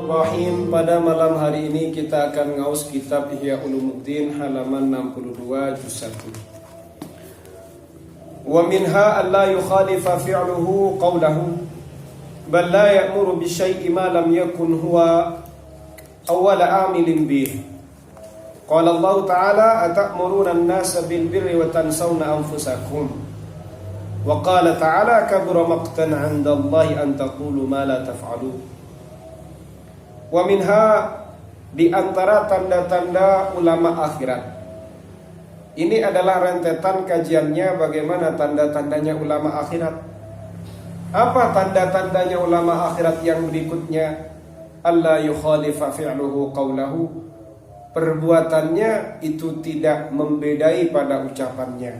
Rahim, pada malam hari ini kita akan ngaus kitab Ihya Ulumuddin halaman 62 juz 1. Wa minha alla yukhalifa fi'luhu qawlahu bal la ya'muru bi syai'in ma lam yakun huwa awwal 'amilin bih. Qala Allah Ta'ala atamuruna an-nasa bil birri wa tansawna anfusakum. Wa qala Ta'ala kabura maqtan 'inda Allah an taqulu ma la taf'alun. Wa minha, di antara tanda-tanda ulama akhirat. Ini adalah rentetan kajiannya bagaimana tanda-tandanya ulama akhirat. Apa tanda-tandanya ulama akhirat yang berikutnya? Alla yukhalifa fi'luhu qawlahu. Perbuatannya itu tidak membedai pada ucapannya.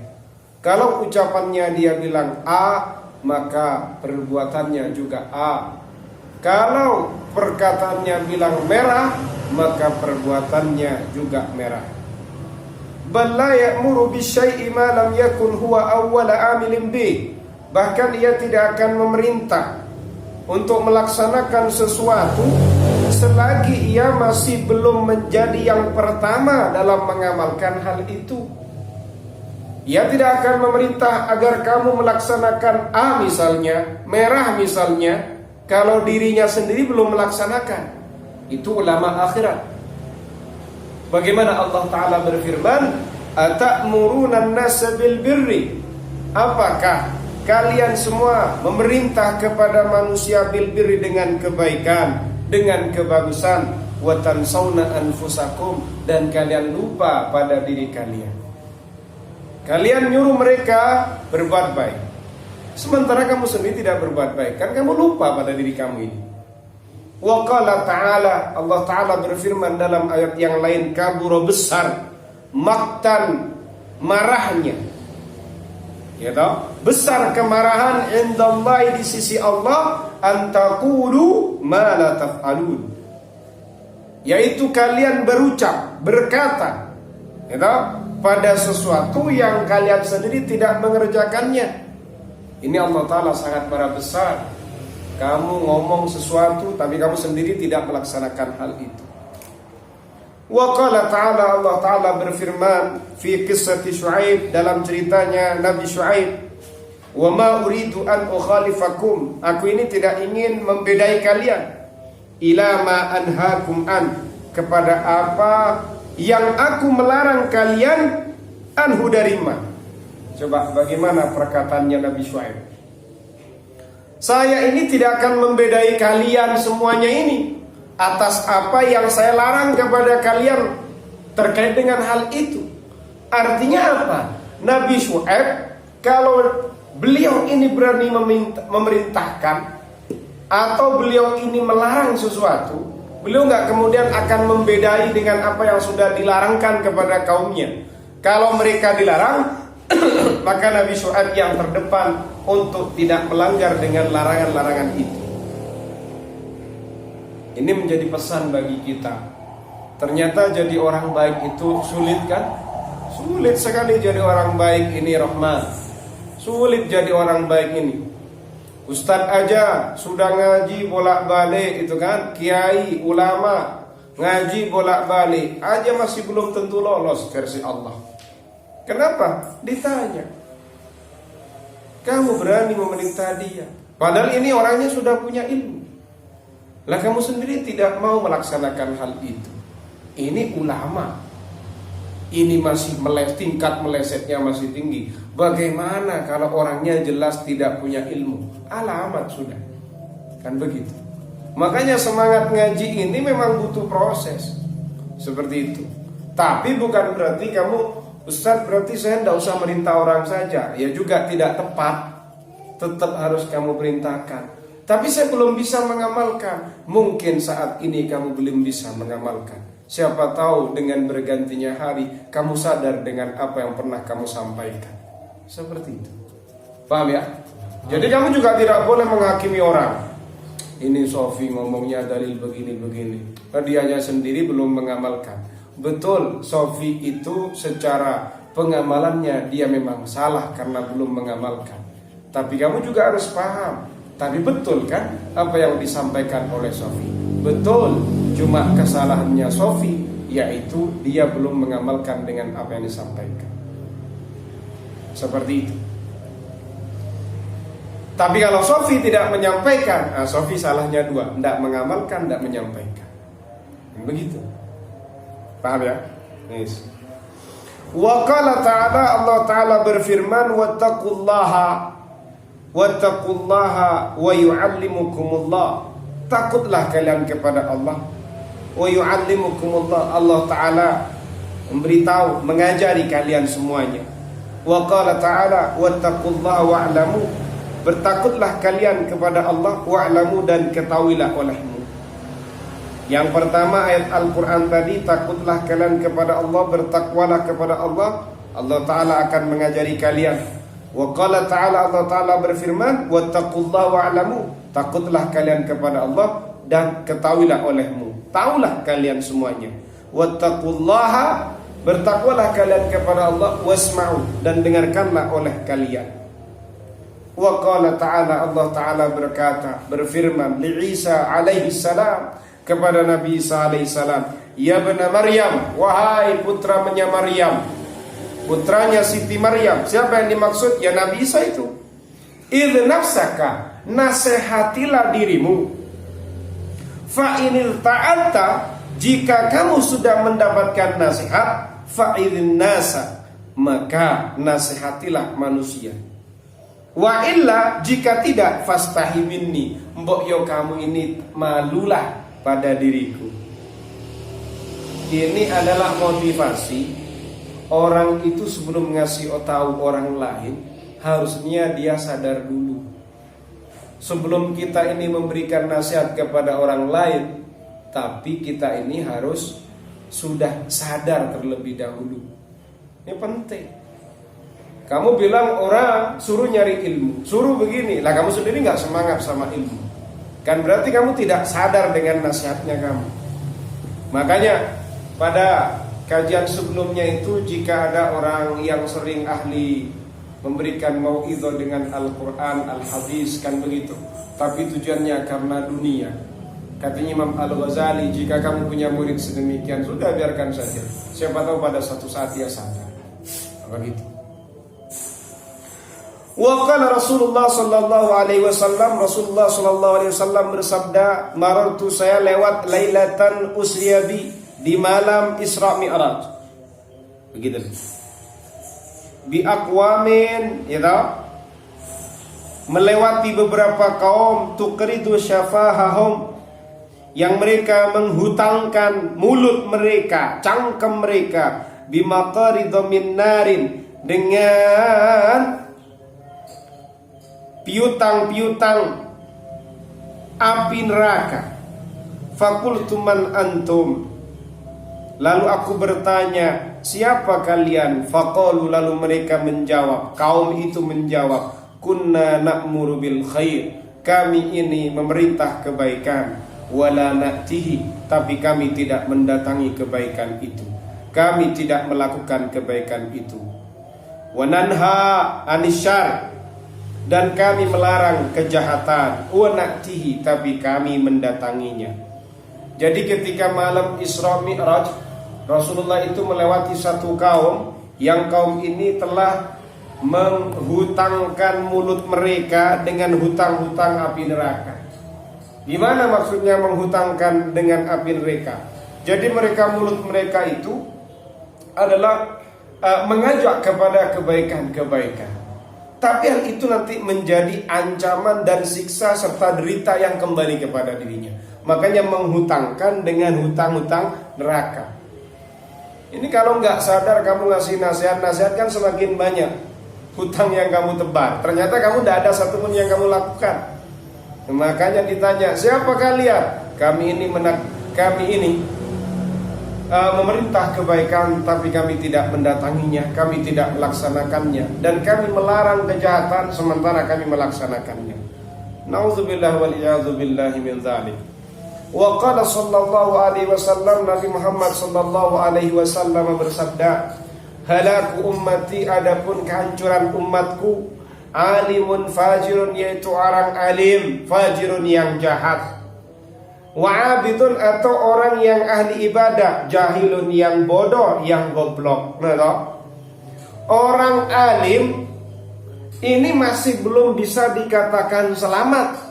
Kalau ucapannya dia bilang A, maka perbuatannya juga A. Kalau perkataannya bilang merah, maka perbuatannya juga merah. Bal la ya'muru bisyai'i ma lam yakun huwa awwal 'amilin bih. Bahkan ia tidak akan memerintah untuk melaksanakan sesuatu selagi ia masih belum menjadi yang pertama dalam mengamalkan hal itu. Ia tidak akan memerintah agar kamu melaksanakan A misalnya, merah misalnya, kalau dirinya sendiri belum melaksanakan. Itu ulama akhirat. Bagaimana Allah Ta'ala berfirman, atamuruna an-nasa bil birri. Apakah kalian semua memerintah kepada manusia bil birri dengan kebaikan, dengan kebagusan, wa tansawna anfusakum, dan kalian lupa pada diri kalian. Kalian nyuruh mereka berbuat baik, sementara kamu sendiri tidak berbuat baik. Kan kamu lupa pada diri kamu ini. Wa qala ta'ala, Allah Ta'ala berfirman dalam ayat yang lain, kabura besar maktan, marahnya, ya toh? Besar kemarahan indallahi, di sisi Allah, antaqulu ma la taf'alun, yaitu kalian berucap, berkata, ya toh, pada sesuatu yang kalian sendiri tidak mengerjakannya. Ini Allah Ta'ala sangat marah besar. Kamu ngomong sesuatu tapi kamu sendiri tidak melaksanakan hal itu. Wa qala ta'ala, Allah Ta'ala berfirman fi qissati Syuaib, dalam ceritanya Nabi Syuaib, wa ma uridu an ukhalifakum, aku ini tidak ingin membedai kalian, ila ma anhaakum an, kepada apa yang aku melarang kalian, anhu dari ma. Coba bagaimana perkataannya Nabi Syuaib. Saya ini tidak akan membedai kalian semuanya ini atas apa yang saya larang kepada kalian terkait dengan hal itu. Artinya apa? Nabi Syuaib, kalau beliau ini berani memerintahkan atau beliau ini melarang sesuatu, beliau nggak kemudian akan membedai dengan apa yang sudah dilarangkan kepada kaumnya. Kalau mereka dilarang, maka Nabi Syuaib yang terdepan untuk tidak melanggar dengan larangan-larangan itu. Ini menjadi pesan bagi kita. Ternyata jadi orang baik itu sulit kan? Sulit sekali jadi orang baik ini, Rahman. Sulit jadi orang baik ini. Ustadz aja sudah ngaji bolak-balik itu kan, kiai, ulama, ngaji bolak-balik aja masih belum tentu lolos versi Allah. Kenapa? Ditanya, kamu berani memerintah dia, padahal ini orangnya sudah punya ilmu. Lah kamu sendiri tidak mau melaksanakan hal itu. Ini ulama. Ini masih tingkat melesetnya masih tinggi. Bagaimana kalau orangnya jelas tidak punya ilmu? Alamat sudah. Kan begitu. Makanya semangat ngaji ini memang butuh proses. Seperti itu. Tapi bukan berarti kamu, Ustaz, berarti saya tidak usah merintah orang saja. Ya juga tidak tepat. Tetap harus kamu perintahkan. Tapi saya belum bisa mengamalkan. Mungkin saat ini kamu belum bisa mengamalkan. Siapa tahu dengan bergantinya hari kamu sadar dengan apa yang pernah kamu sampaikan. Seperti itu. Paham ya? Jadi kamu juga tidak boleh menghakimi orang. Ini Sofi ngomongnya dalil begini-begini. Dianya sendiri belum mengamalkan. Betul, Sofi itu secara pengamalannya dia memang salah karena belum mengamalkan. Tapi kamu juga harus paham. Tapi betul kan apa yang disampaikan oleh Sofi? Betul, cuma kesalahannya Sofi, yaitu dia belum mengamalkan dengan apa yang disampaikan. Seperti itu. Tapi kalau Sofi tidak menyampaikan, Sofi salahnya dua, tidak mengamalkan, tidak menyampaikan. Begitu. Paham ya? Yes. Wa qala ta'ala, Allah Ta'ala berfirman, wattaqullaha wa yu'allimukumullah. Takutlah kalian kepada Allah. Wa yu'allimukumullah. Allah Ta'ala memberitahu, mengajari kalian semuanya. Wa qala ta'ala wattaqullaha wa'lamu. Bertakutlah kalian kepada Allah, wa'lamu, dan ketahuilah olehmu. Yang pertama ayat Al-Quran tadi, takutlah kalian kepada Allah, bertakwalah kepada Allah. Allah Ta'ala akan mengajari kalian. Wa qala ta'ala, Allah Ta'ala berfirman, wattaqullaha wa'lamu. Takutlah kalian kepada Allah dan ketahuilah olehmu. Taulah kalian semuanya. Wattaqullaha, bertakwalah kalian kepada Allah, wasma'u, dan dengarkanlah oleh kalian. Wa qala ta'ala, Allah Ta'ala berkata, berfirman li Isa alaihi salam, kepada Nabi Isa alaihi salam, ya bena Maryam, wahai putranya Maryam, putranya Siti Maryam. Siapa yang dimaksud? Ya Nabi Isa itu. Idh nafsaka, nasihatilah dirimu. Fa inil ta'alta, jika kamu sudah mendapatkan nasihat, fa'idhin nasa, maka nasihatilah manusia. Wa illa, jika tidak, fastahi minni, mbok yo kamu ini malulah pada diriku. Ini adalah motivasi orang itu sebelum ngasih tahu orang lain, harusnya dia sadar dulu. Sebelum kita ini memberikan nasihat kepada orang lain, tapi kita ini harus sudah sadar terlebih dahulu. Ini penting. Kamu bilang orang suruh nyari ilmu, suruh begini, lah kamu sendiri nggak semangat sama ilmu, kan berarti kamu tidak sadar dengan nasihatnya kamu. Makanya pada kajian sebelumnya itu, jika ada orang yang sering ahli memberikan mau'izah dengan Al-Quran, Al-Hadis, kan begitu, tapi tujuannya karena dunia, katanya Imam Al-Ghazali, jika kamu punya murid sedemikian, sudah biarkan saja, siapa tahu pada suatu saat dia sadar. Begitu. Wa qala Rasulullah sallallahu alaihi wasallam, Rasulullah sallallahu alaihi wasallam bersabda, marartu, saya lewat lailatan usriyabi, di malam Isra Mi'raj. Begitu. Bi aqwamin, ya, melewati beberapa kaum, tuqridu syafahahum, yang mereka menghutangkan mulut mereka, cangkem mereka, bimaqaridha min narin, dengan piutang-piutang api neraka. Fakultu man antum, lalu aku bertanya, siapa kalian? Faqalu, lalu mereka menjawab, kaum itu menjawab, kunna na'muru bil khair, kami ini memerintah kebaikan, wala na'tihi, tapi kami tidak mendatangi kebaikan itu, kami tidak melakukan kebaikan itu. Wa nanha anisyar, dan kami melarang kejahatan, wa na'tihi, tapi kami mendatanginya. Jadi ketika malam Isra Mi'raj, Rasulullah itu melewati satu kaum, yang kaum ini telah menghutangkan mulut mereka dengan hutang-hutang api neraka. Gimana maksudnya menghutangkan dengan api neraka? Jadi mereka, mulut mereka itu adalah mengajak kepada kebaikan-kebaikan, tapi hal itu nanti menjadi ancaman dan siksa serta derita yang kembali kepada dirinya. Makanya menghutangkan dengan hutang-hutang neraka. Ini kalau nggak sadar kamu ngasih nasihat kan semakin banyak hutang yang kamu tebar. Ternyata kamu tidak ada satupun yang kamu lakukan. Makanya ditanya, siapa kalian? Kami ini memerintah kebaikan, tapi kami tidak mendatanginya, kami tidak melaksanakannya, dan kami melarang kejahatan sementara kami melaksanakannya. Nauzubillah wal iyadzu billahi min dzalik. Wa qala sallallahu alaihi wasallam, Nabi Muhammad sallallahu alaihi wasallam bersabda, halaku ummati, adapun kehancuran umatku, alimun fajirun, yaitu orang alim, fajirun yang jahat. Wa'abidun atau orang yang ahli ibadah, jahilun yang bodoh, yang goblok. Nah, toh? Orang alim ini masih belum bisa dikatakan selamat.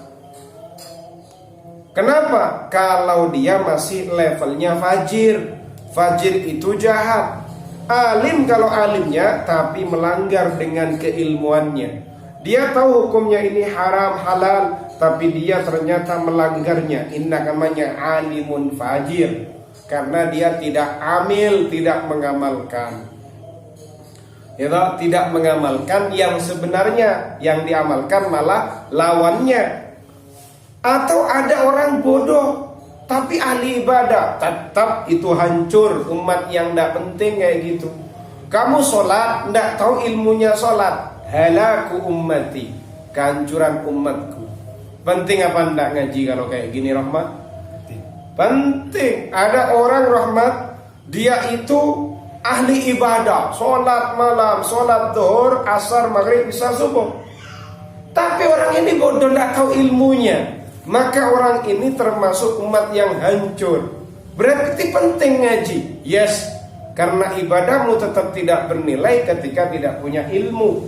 Kenapa? Kalau dia masih levelnya fajir. Fajir itu jahat. Alim kalau alimnya tapi melanggar dengan keilmuannya. Dia tahu hukumnya ini haram halal, tapi dia ternyata melanggarnya. Ini namanya alimun fajir. Karena dia tidak amil, tidak mengamalkan. Ya, tidak mengamalkan yang sebenarnya. Yang diamalkan malah lawannya. Atau ada orang bodoh tapi ahli ibadah, tetap itu hancur. Umat yang tidak penting kayak gitu. Kamu sholat, tidak tahu ilmunya sholat, halaku ummati, kehancuran umatku. Penting apa tidak ngaji kalau kayak gini, Rahmat? Penting. Ada orang, Rahmat, dia itu ahli ibadah, sholat malam, sholat zuhur, asar, maghrib, isya, subuh. Tapi orang ini bodoh, tidak tahu ilmunya. Maka orang ini termasuk umat yang hancur. Berarti penting ngaji. Yes, karena ibadahmu tetap tidak bernilai ketika tidak punya ilmu.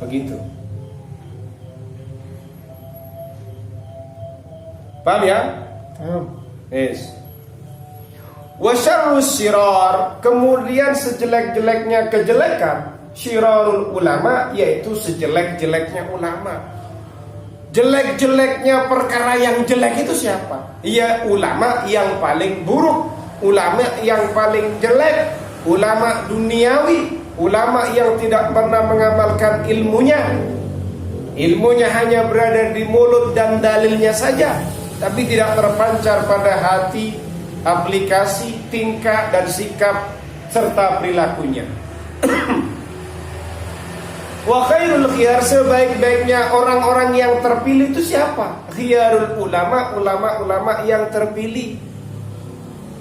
Begitu. Paham ya? Yes. Wa syarrus syirar, kemudian sejelek-jeleknya kejelekan, syirarul ulama, yaitu sejelek-jeleknya ulama. Jelek-jeleknya perkara yang jelek itu siapa? Ya ulama yang paling buruk, ulama yang paling jelek, ulama duniawi, ulama yang tidak pernah mengamalkan ilmunya. Ilmunya hanya berada di mulut dan dalilnya saja, tapi tidak terpancar pada hati, aplikasi, tingkah dan sikap serta perilakunya. Wa khairul khiyar, sebaik-baiknya orang-orang yang terpilih itu siapa? Khiyarul ulama, ulama-ulama yang terpilih.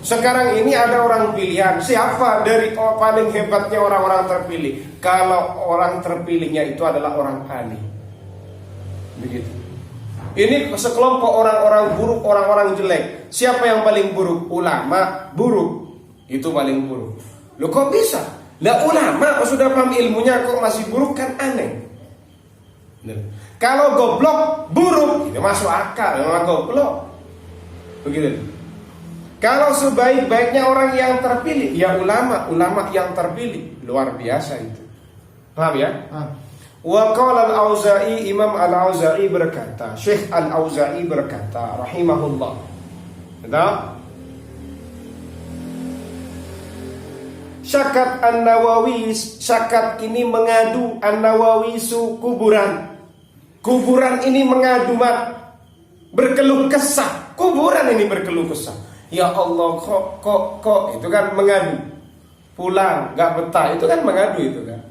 Sekarang ini ada orang pilihan, siapa dari paling hebatnya orang-orang terpilih? Kalau orang terpilihnya itu adalah orang ahli. Begitu. Ini sekelompok orang-orang buruk, orang-orang jelek. Siapa yang paling buruk? Ulama buruk. Itu paling buruk. Loh kok bisa? Lah ulama sudah paham ilmunya kok masih buruk, kan aneh. Kalau goblok buruk, itu masuk akal. Memang goblok. Begitu. Kalau sebaik-baiknya orang yang terpilih, ya ulama yang terpilih. Luar biasa itu. Paham ya? Wa qala al-Auza'i, Imam al-Auza'i berkata, Syekh al-Auza'i berkata rahimahullah. Betul? Syakat An-Nawawi, syakat ini mengadu, An-Nawawi su kuburan. Kuburan ini mengadu, berkeluh kesah. Kuburan ini berkeluh kesah. Ya Allah, kok itu kan mengadu. Pulang, gak betah, itu kan mengadu itu kan.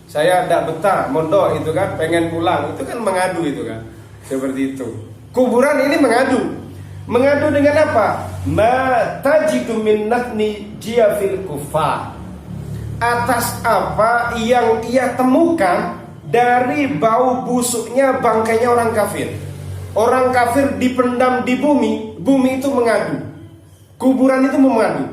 Saya gak betah, mondok itu kan, pengen pulang, itu kan mengadu itu kan. Seperti itu. Kuburan ini mengadu. Mengadu dengan apa? Ma tajidu min natni jiyafil kufar, atas apa yang ia temukan dari bau busuknya bangkainya orang kafir. Orang kafir dipendam di bumi, bumi itu mengadu. Kuburan itu mengadu.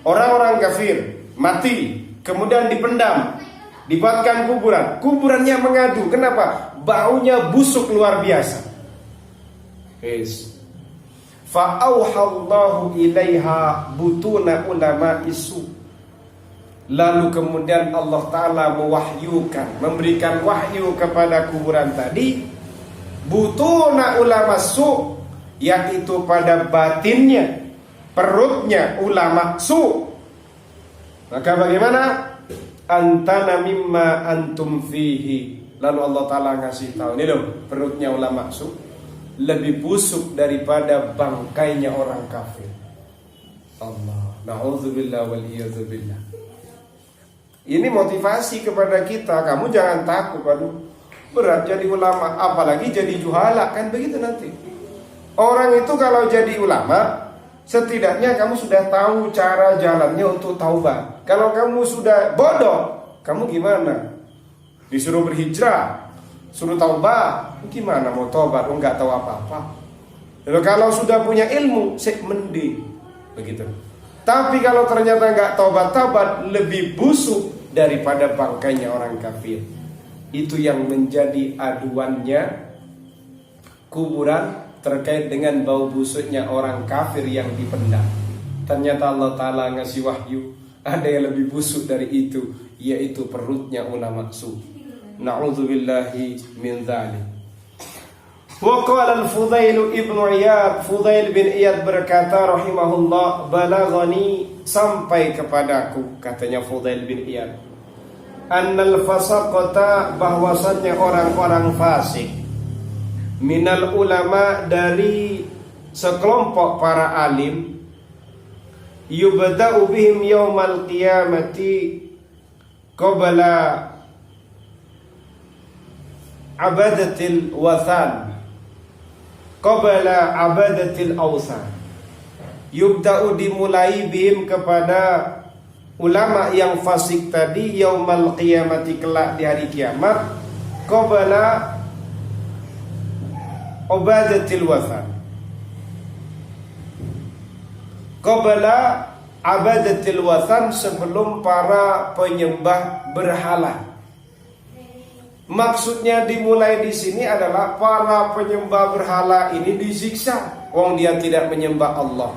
Orang-orang kafir mati, kemudian dipendam, dibuatkan kuburan. Kuburannya mengadu. Kenapa? Baunya busuk luar biasa. Yes. Fa'auhallahu ilaiha butuna ulama isu. Lalu kemudian Allah Ta'ala mewahyukan, memberikan wahyu kepada kuburan tadi, butuna ulama su, yaitu pada batinnya, perutnya ulama su. Maka bagaimana? Antana mimma antum fihi. Lalu Allah Ta'ala ngasih tahu, ini loh perutnya ulama su lebih busuk daripada bangkainya orang kafir. Allah, na'udzubillah wal iyadzubillah. Ini motivasi kepada kita. Kamu jangan takut, aduh berat jadi ulama, apalagi jadi juhala, kan begitu nanti. Orang itu kalau jadi ulama, setidaknya kamu sudah tahu cara jalannya untuk taubat. Kalau kamu sudah bodoh, kamu gimana? Disuruh berhijrah, suruh taubat, gimana mau taubat? Enggak tahu apa-apa. Lalu kalau sudah punya ilmu, sik mending begitu. Tapi kalau ternyata nggak taubat-taubat, lebih busuk daripada bangkainya orang kafir. Itu yang menjadi aduannya kuburan terkait dengan bau busuknya orang kafir yang dipendam. Ternyata Allah Ta'ala ngasih wahyu, ada yang lebih busuk dari itu, yaitu perutnya ulama sufi. Na'udzubillahi min dzalik. Wa qala al-Fudail ibn Iyad, Fudail bin Iyad berkata rahimahullah, balaghani, sampai kepadaku, katanya Fudail bin Iyad, annal fasaqata, bahwasannya orang-orang fasik, minal ulama, dari sekelompok para alim, yubda'u bihim yaumal qiyamati qabla abadatil wathan, qabla abadatil awsan. Yubda'u, dimulai, bihim, kepada ulama yang fasik tadi, yaumal qiyamati, kelak di hari kiamat, qabla abadatil wathan, qabla abadatil wathan, sebelum para penyembah berhala. Maksudnya dimulai di sini adalah para penyembah berhala ini disiksa, wong dia tidak menyembah Allah.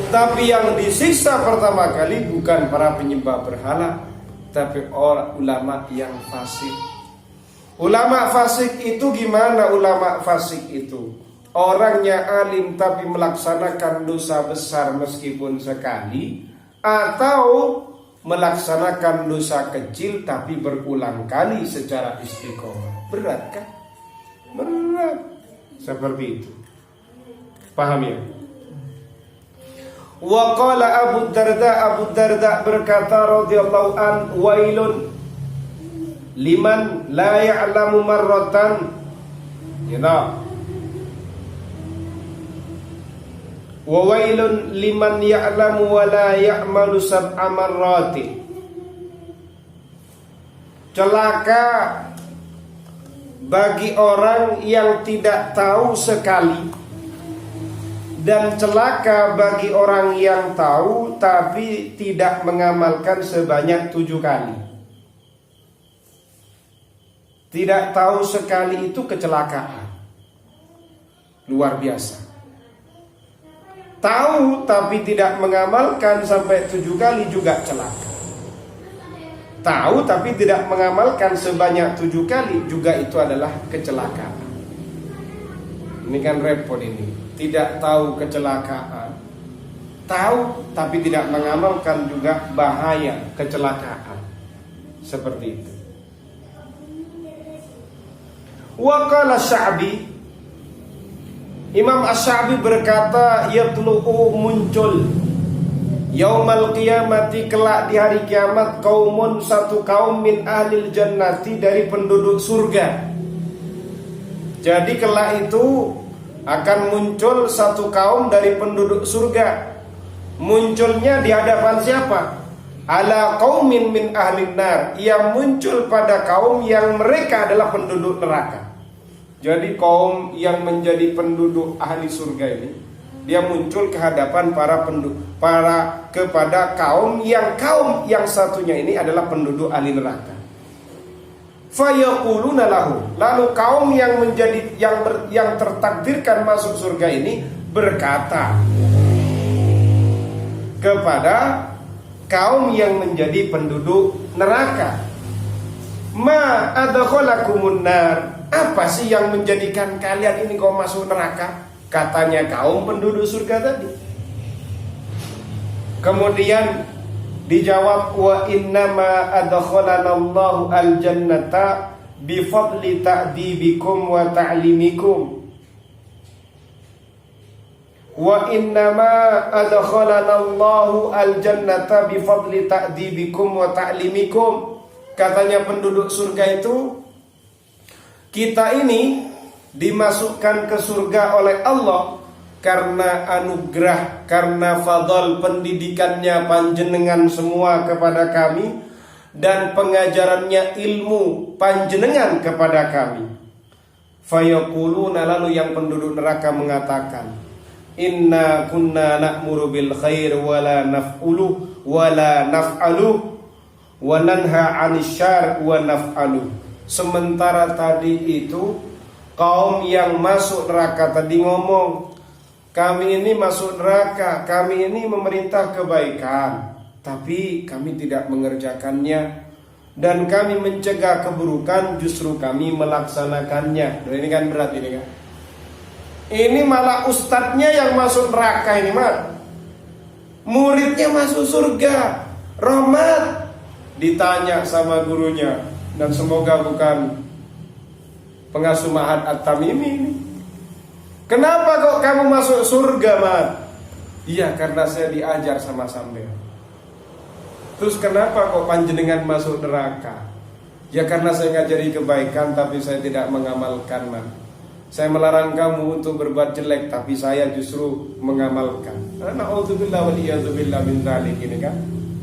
Tapi yang disiksa pertama kali bukan para penyembah berhala, tapi orang ulama yang fasik. Ulama fasik itu gimana? Ulama fasik itu orangnya alim tapi melaksanakan dosa besar meskipun sekali, atau melaksanakan dosa kecil tapi berulang kali secara istiqomah. Berat kan? Berat. Seperti itu. Paham ya? Wa qala Abu Darda berkata radhiyallahu an, wailun liman la ya'lamu marratan, gitu. Wa wailun liman ya'lamu wa la ya'malu sab'a marrati. Celaka bagi orang yang tidak tahu sekali, dan celaka bagi orang yang tahu tapi tidak mengamalkan sebanyak 7 kali. Tidak tahu sekali itu kecelakaan luar biasa. Tahu tapi tidak mengamalkan sampai 7 kali juga celaka. Tahu tapi tidak mengamalkan sebanyak 7 kali juga itu adalah kecelakaan. Ini kan repot ini. Tidak tahu kecelakaan, tahu tapi tidak mengamalkan juga bahaya kecelakaan. Seperti itu. Wa qala Sya'bi, Imam Asy-Sya'bi berkata, yatlu'u, muncul, yaumal qiyamati, kelak di hari kiamat, kaumun, satu kaum, min ahlil jannati, dari penduduk surga. Jadi kelak itu akan muncul satu kaum dari penduduk surga. Munculnya di hadapan siapa? Ala qaumin min ahlin nar, yang muncul pada kaum yang mereka adalah penduduk neraka. Jadi kaum yang menjadi penduduk ahli surga ini, dia muncul ke hadapan kepada kaum yang satunya ini adalah penduduk ahli neraka. Fayaquluna lahu, lalu kaum yang menjadi yang tertakdirkan masuk surga ini berkata kepada kaum yang menjadi penduduk neraka, ma adkhalakumun nar, apa sih yang menjadikan kalian ini kau masuk neraka? Katanya kaum penduduk surga tadi. Kemudian dijawab, wa innama adkhalana Allahu al-jannata bifadli ta'dibikum wa ta'limikum. Wa innama adkhalana Allahu al-jannata bifadli ta'dibikum wa ta'limikum. Katanya penduduk surga itu, kita ini dimasukkan ke surga oleh Allah karena anugerah, karena fadl pendidikannya panjenengan semua kepada kami, dan pengajarannya ilmu panjenengan kepada kami. Fayaquluna, lalu yang penduduk neraka mengatakan, inna kunna na'muru bil khair wala naf'ulu wala naf'alu wa nanha 'anil syarr wa naf'alu. Sementara tadi itu kaum yang masuk neraka tadi ngomong, kami ini masuk neraka, kami ini memerintah kebaikan, tapi kami tidak mengerjakannya, dan kami mencegah keburukan, justru kami melaksanakannya. Dan ini kan berat ini kan. Ini malah ustadznya yang masuk neraka ini mah. Muridnya masuk surga. Rahmat. Ditanya sama gurunya, dan semoga bukan pengasuh Ma'had At-Tamimi ini. Kenapa kok kamu masuk surga, Mat? Iya, karena saya diajar sama sampean. Terus kenapa kok panjenengan masuk neraka? Ya karena saya ngajari kebaikan tapi saya tidak mengamalkan, man. Saya melarang kamu untuk berbuat jelek tapi saya justru mengamalkan. Na'udzubillah wal iyadzubillah min dzalik, ini kan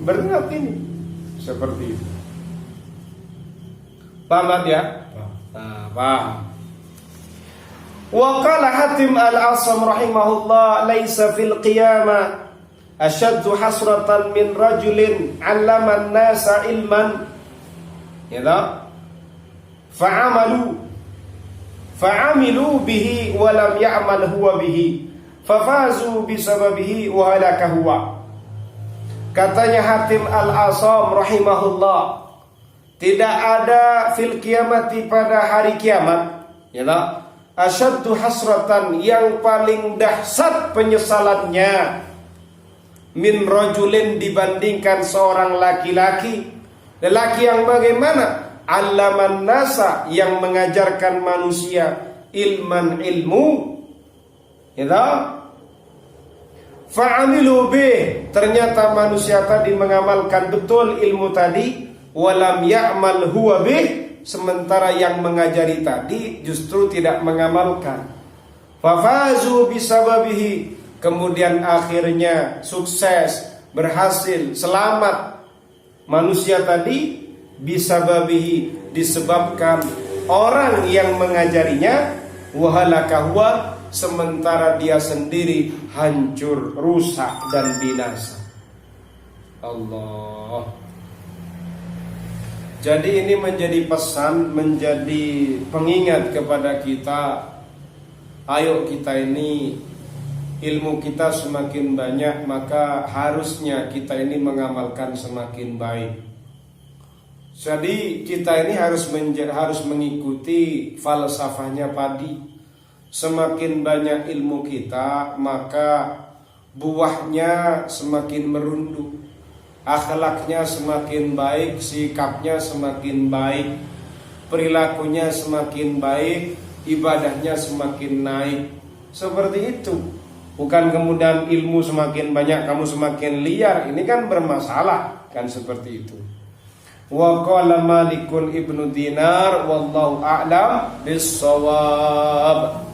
berat ini. Seperti itu. Paham ya? Paham. Wa qala Hatim al-Asam rahimahullah, laisa fil qiyamah asyaddu hasratan min rajulin 'allama an-nasa ilman ya fa'amilu bihi wa lam ya'mal huwa bihi fafazu bisababihi wa halaka huwa. Katanya Hatim al-Asam rahimahullah, tidak ada fil qiyamati, pada hari kiamat ya asyaddu hasratan, yang paling dahsyat penyesalannya, min rajulin, dibandingkan seorang laki-laki. Lelaki yang bagaimana? Allaman nasa, yang mengajarkan manusia ilman, ilmu ya. Fa'amilu bih, ternyata manusia tadi mengamalkan betul ilmu tadi. Walam ya'mal huwa bih, sementara yang mengajari tadi justru tidak mengamalkan. Fafazu bisababihi, kemudian akhirnya sukses, berhasil, selamat manusia tadi, bisababihi, disebabkan orang yang mengajarinya, wahalaka huwa, sementara dia sendiri hancur, rusak dan binasa. Allah. Jadi ini menjadi pesan, menjadi pengingat kepada kita. Ayo kita ini, ilmu kita semakin banyak, maka harusnya kita ini mengamalkan semakin baik. Jadi kita ini harus mengikuti falsafahnya padi. Semakin banyak ilmu kita, maka buahnya semakin merunduk, akhlaknya semakin baik, sikapnya semakin baik, perilakunya semakin baik, ibadahnya semakin naik. Seperti itu. Bukan kemudian ilmu semakin banyak kamu semakin liar. Ini kan bermasalah, kan seperti itu. Wa qala Malikun ibnu Dinar wallahu a'lam bis-shawab.